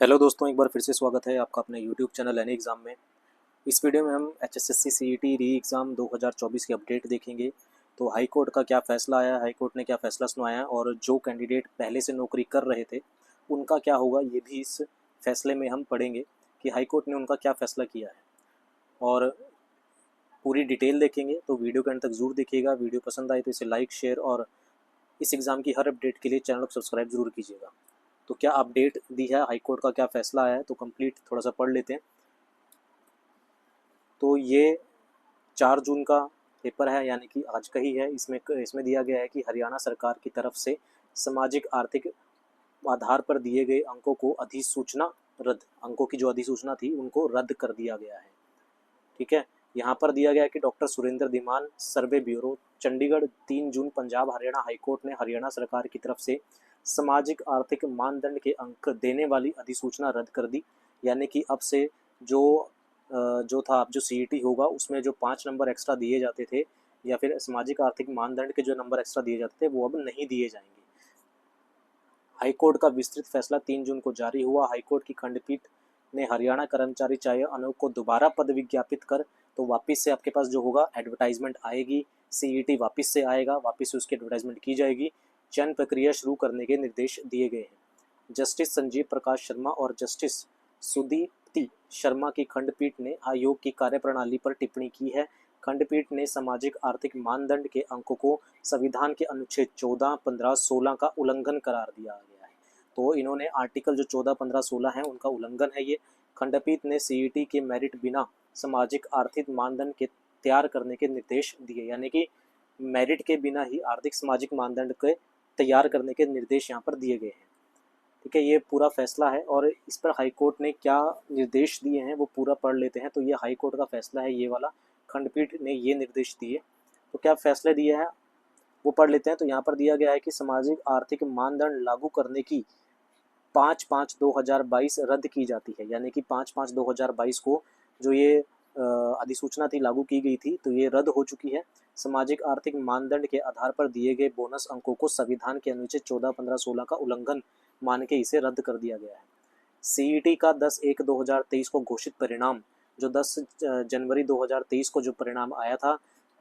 Hello दोस्तों, एक बार फिर से स्वागत है आपका अपने यूट्यूब चैनल एनी एग्ज़ाम में। इस वीडियो में हम एचएसएससी सीईटी री एग्ज़ाम 2024 की अपडेट देखेंगे। तो हाई कोर्ट का क्या फ़ैसला आया, हाई कोर्ट ने क्या फ़ैसला सुनाया और जो कैंडिडेट पहले से नौकरी कर रहे थे उनका क्या होगा, ये भी इस फैसले में हम पढ़ेंगे कि हाई कोर्ट ने उनका क्या फ़ैसला किया है। और पूरी डिटेल देखेंगे, तो वीडियो के अंत तक ज़रूर देखिएगा। वीडियो पसंद आए तो इसे लाइक, शेयर और इस एग्ज़ाम की हर अपडेट के लिए चैनल को सब्सक्राइब ज़रूर कीजिएगा। तो क्या अपडेट दी है, हाई कोर्ट का क्या फ़ैसला आया है, तो कंप्लीट थोड़ा सा पढ़ लेते हैं। तो ये 4 जून का पेपर है, यानी कि आज का ही है। इसमें दिया गया है कि हरियाणा सरकार की तरफ से सामाजिक आर्थिक आधार पर दिए गए अंकों को अधिसूचना रद्द, अंकों की जो अधिसूचना थी उनको रद्द कर दिया गया है। ठीक है, यहाँ पर दिया गया है कि डॉक्टर सुरेंद्र धीमान, सर्वे ब्यूरो, चंडीगढ़, 3 जून। पंजाब हरियाणा हाईकोर्ट ने हरियाणा सरकार की तरफ से सामाजिक आर्थिक मानदंड के अंक देने वाली अधिसूचना रद्द कर दी। यानी कि अब से जो अब जो सीईटी होगा उसमें जो 5 नंबर एक्स्ट्रा दिए जाते थे या फिर सामाजिक आर्थिक मानदंड के जो नंबर एक्स्ट्रा दिए जाते थे वो अब नहीं दिए जाएंगे। हाईकोर्ट का विस्तृत फैसला 3 जून को जारी हुआ। हाईकोर्ट की खंडपीठ ने हरियाणा कर्मचारी चयन आयोग को दोबारा पद विज्ञापित कर, तो वापस से आपके पास जो होगा एडवर्टाइजमेंट आएगी, सीईटी वापस से आएगा, वापस से उसकी एडवर्टाइजमेंट की जाएगी। चयन प्रक्रिया शुरू करने के निर्देश दिए गए हैं। जस्टिस संजीव प्रकाश शर्मा और जस्टिस सुदीप्ति शर्मा की खंडपीठ ने आयोग की कार्यप्रणाली पर टिप्पणी की है। खंडपीठ ने सामाजिक आर्थिक मानदंड के अंकों को संविधान के अनुच्छेद 14, 15, 16 का उल्लंघन करार दिया गया है। तो इन्होंने आर्टिकल जो 14, 15, 16 हैं उनका उल्लंघन है ये। खंडपीठ ने सीईटी के मेरिट बिना सामाजिक आर्थिक मानदंड के तैयार करने के निर्देश दिए, यानी कि मेरिट के बिना ही आर्थिक सामाजिक मानदंड के तैयार करने के निर्देश यहाँ पर दिए गए हैं। ठीक है, ये पूरा फैसला है और इस पर हाईकोर्ट ने क्या निर्देश दिए हैं वो पूरा पढ़ लेते हैं। तो ये हाईकोर्ट का फैसला है, ये वाला खंडपीठ ने ये निर्देश दिए। तो क्या फैसले दिए हैं वो पढ़ लेते हैं। तो यहाँ पर दिया गया है कि सामाजिक आर्थिक मानदंड लागू करने की 5/5/2022 रद्द की जाती है, यानी कि 5/5/2022 को जो ये अधिसूचना थी लागू की गई थी, तो ये रद्द हो चुकी है। सामाजिक आर्थिक मानदंड के आधार पर दिए गए बोनस अंकों को संविधान के अनुच्छेद 14, 15, 16 का उल्लंघन मान के इसे रद्द कर दिया गया है। सीईटी का 10/1/2023 को घोषित परिणाम, जो 10 जनवरी 2023 को जो परिणाम आया था,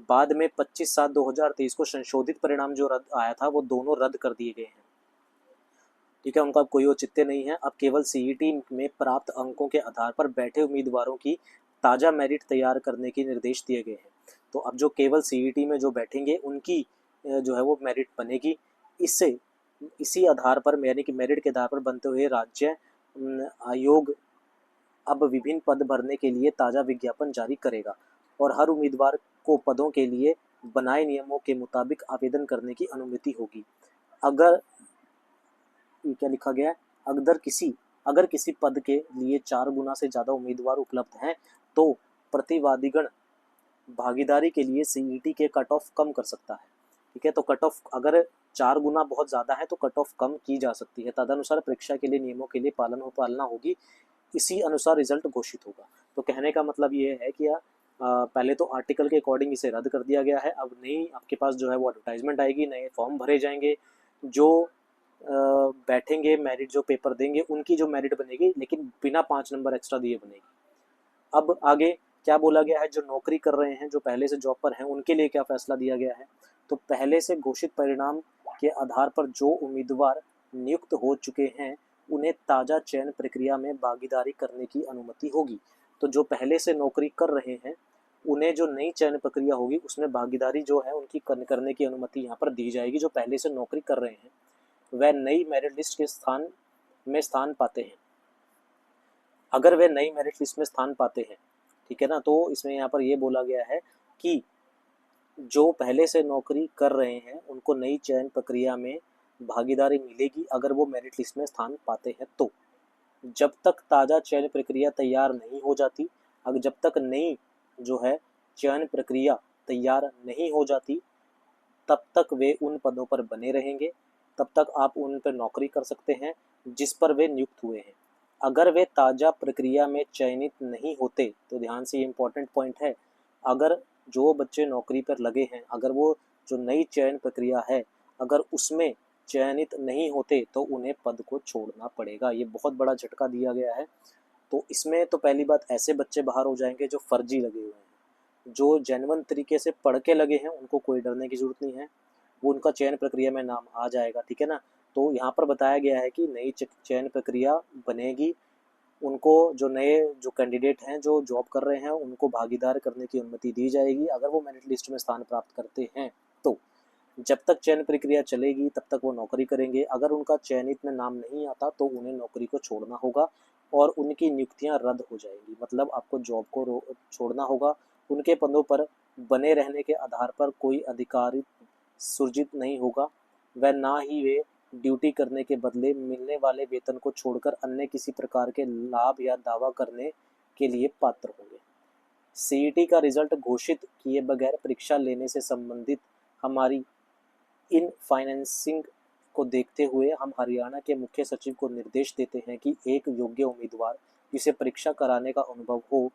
बाद में 25/7/2023 को संशोधित परिणाम जो रद्द आया था वो दोनों रद्द कर दिए गए हैं। ठीक है, उनका अब कोई औचित्य नहीं है। अब केवल सीईटी में प्राप्त अंकों के आधार पर बैठे उम्मीदवारों की ताज़ा मेरिट तैयार करने के निर्देश दिए गए हैं। तो अब जो केवल सीईटी में जो बैठेंगे उनकी जो है वो मेरिट बनेगी। इससे इसी आधार पर, यानी कि मेरिट के आधार पर बनते हुए राज्य आयोग अब विभिन्न पद भरने के लिए ताज़ा विज्ञापन जारी करेगा और हर उम्मीदवार को पदों के लिए बनाए नियमों के मुताबिक आवेदन करने की अनुमति होगी। अगर ये क्या लिखा गया है, अगर किसी पद के लिए 4 गुना से ज़्यादा उम्मीदवार उपलब्ध हैं तो प्रतिवादीगण भागीदारी के लिए सीईटी के कट ऑफ कम कर सकता है। ठीक है, तो कट ऑफ अगर 4 गुना बहुत ज़्यादा है तो कट ऑफ कम की जा सकती है। तदनुसार परीक्षा के लिए नियमों के लिए पालना होगी, इसी अनुसार रिजल्ट घोषित होगा। तो कहने का मतलब ये है कि पहले तो आर्टिकल के अकॉर्डिंग इसे रद्द कर दिया गया है। अब नई आपके पास जो है वो एडवर्टाइजमेंट आएगी, नए फॉर्म भरे जाएंगे, जो बैठेंगे मेरिट जो पेपर देंगे उनकी जो मेरिट बनेगी, लेकिन बिना 5 नंबर एक्स्ट्रा दिए बनेगी। अब आगे क्या बोला गया है, जो नौकरी कर रहे हैं, जो पहले से जॉब पर हैं, उनके लिए क्या फैसला दिया गया है। तो पहले से घोषित परिणाम के आधार पर जो उम्मीदवार नियुक्त हो चुके हैं उन्हें ताज़ा चयन प्रक्रिया में भागीदारी करने की अनुमति होगी। तो जो पहले से नौकरी कर रहे हैं उन्हें जो नई चयन प्रक्रिया होगी उसमें भागीदारी जो है उनकी करने की अनुमति यहाँ पर दी जाएगी। जो पहले से नौकरी कर रहे हैं वह नई मेरिट लिस्ट के स्थान पाते हैं। अगर वे नई मेरिट लिस्ट में स्थान पाते हैं, ठीक है ना, तो इसमें यहाँ पर ये बोला गया है कि जो पहले से नौकरी कर रहे हैं उनको नई चयन प्रक्रिया में भागीदारी मिलेगी अगर वो मेरिट लिस्ट में स्थान पाते हैं। तो जब तक ताज़ा चयन प्रक्रिया तैयार नहीं हो जाती, अगर जब तक नई जो है चयन प्रक्रिया तैयार नहीं हो जाती तब तक वे उन पदों पर बने रहेंगे, तब तक आप उन पर नौकरी कर सकते हैं जिस पर वे नियुक्त हुए हैं। अगर वे ताज़ा प्रक्रिया में चयनित नहीं होते, तो ध्यान से ये इम्पोर्टेंट पॉइंट है, अगर जो बच्चे नौकरी पर लगे हैं, अगर वो जो नई चयन प्रक्रिया है अगर उसमें चयनित नहीं होते तो उन्हें पद को छोड़ना पड़ेगा। ये बहुत बड़ा झटका दिया गया है। तो इसमें तो पहली बात ऐसे बच्चे बाहर हो जाएंगे जो फर्जी लगे हुए हैं। जो जेन्युइन तरीके से पढ़ के लगे हैं उनको कोई डरने की जरूरत नहीं है, वो उनका चयन प्रक्रिया में नाम आ जाएगा, ठीक है ना। तो यहाँ पर बताया गया है कि नई चयन प्रक्रिया बनेगी, उनको जो नए जो कैंडिडेट हैं जो जॉब कर रहे हैं उनको भागीदार करने की अनुमति दी जाएगी अगर वो मेरिट लिस्ट में स्थान प्राप्त करते हैं। तो जब तक चयन प्रक्रिया चलेगी तब तक वो नौकरी करेंगे। अगर उनका चयनित में नाम नहीं आता तो उन्हें नौकरी को छोड़ना होगा और उनकी नियुक्तियां रद्द हो जाएंगी। मतलब आपको जॉब को छोड़ना होगा। उनके पदों पर बने रहने के आधार पर कोई अधिकारी सुरजित नहीं होगा व ना ही वे ड्यूटी करने के बदले मिलने वाले वेतन को छोड़कर अन्य किसी प्रकार के लाभ या दावा करने के लिए पात्र होंगे। सीईटी का रिजल्ट घोषित किए बगैर परीक्षा लेने से संबंधित हमारी इन फाइनेंसिंग को देखते हुए हम हरियाणा के मुख्य सचिव को निर्देश देते हैं कि एक योग्य उम्मीदवार जिसे परीक्षा कराने का अनुभव हो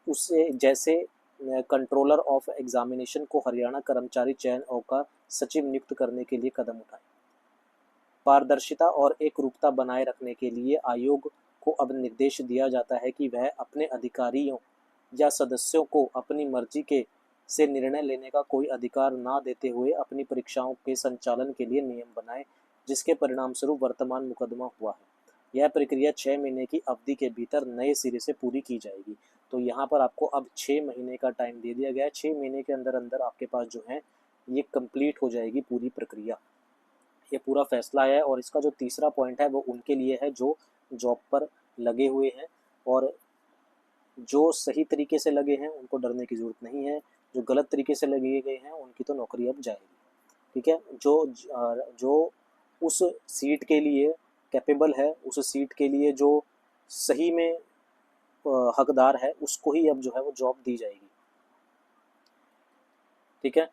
उसे जैसे कंट्रोलर ऑफ एग्जामिनेशन को हरियाणा कर्मचारी चयन आयोग का सचिव नियुक्त करने के लिए कदम उठाए। पारदर्शिता और एकरूपता बनाए रखने के लिए आयोग को अब निर्देश दिया जाता है कि वह अपने अधिकारियों या सदस्यों को अपनी मर्जी के से निर्णय लेने का कोई अधिकार ना देते हुए अपनी परीक्षाओं के संचालन के लिए नियम बनाए, जिसके परिणाम स्वरूप वर्तमान मुकदमा हुआ है। यह प्रक्रिया 6 महीने की अवधि के भीतर नए सिरे से पूरी की जाएगी। तो यहाँ पर आपको अब 6 महीने का टाइम दे दिया गया है। 6 महीने के अंदर अंदर आपके पास जो है ये कंप्लीट हो जाएगी पूरी प्रक्रिया। ये पूरा फैसला है। और इसका जो तीसरा पॉइंट है वो उनके लिए है जो जॉब पर लगे हुए हैं, और जो सही तरीके से लगे हैं उनको डरने की ज़रूरत नहीं है। जो गलत तरीके से लगे गए हैं उनकी तो नौकरी अब जाएगी, ठीक है। जो उस सीट के लिए कैपेबल है, उस सीट के लिए जो सही में हकदार है, उसको ही अब जो है वो जॉब दी जाएगी, ठीक है।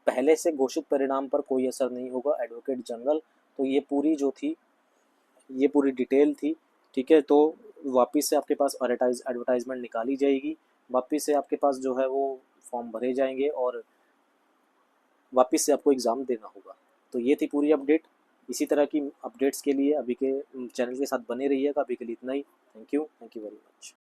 पहले से घोषित परिणाम पर कोई असर नहीं होगा। एडवोकेट जनरल, तो ये पूरी जो थी ये पूरी डिटेल थी, ठीक है। तो वापस से आपके पास एडवर्टाइजमेंट निकाली जाएगी, वापस से आपके पास जो है वो फॉर्म भरे जाएंगे और वापस से आपको एग्ज़ाम देना होगा। तो ये थी पूरी अपडेट। इसी तरह की अपडेट्स के लिए अभी के चैनल के साथ बने रहिएगा। अभी के लिए इतना ही। Thank you very much.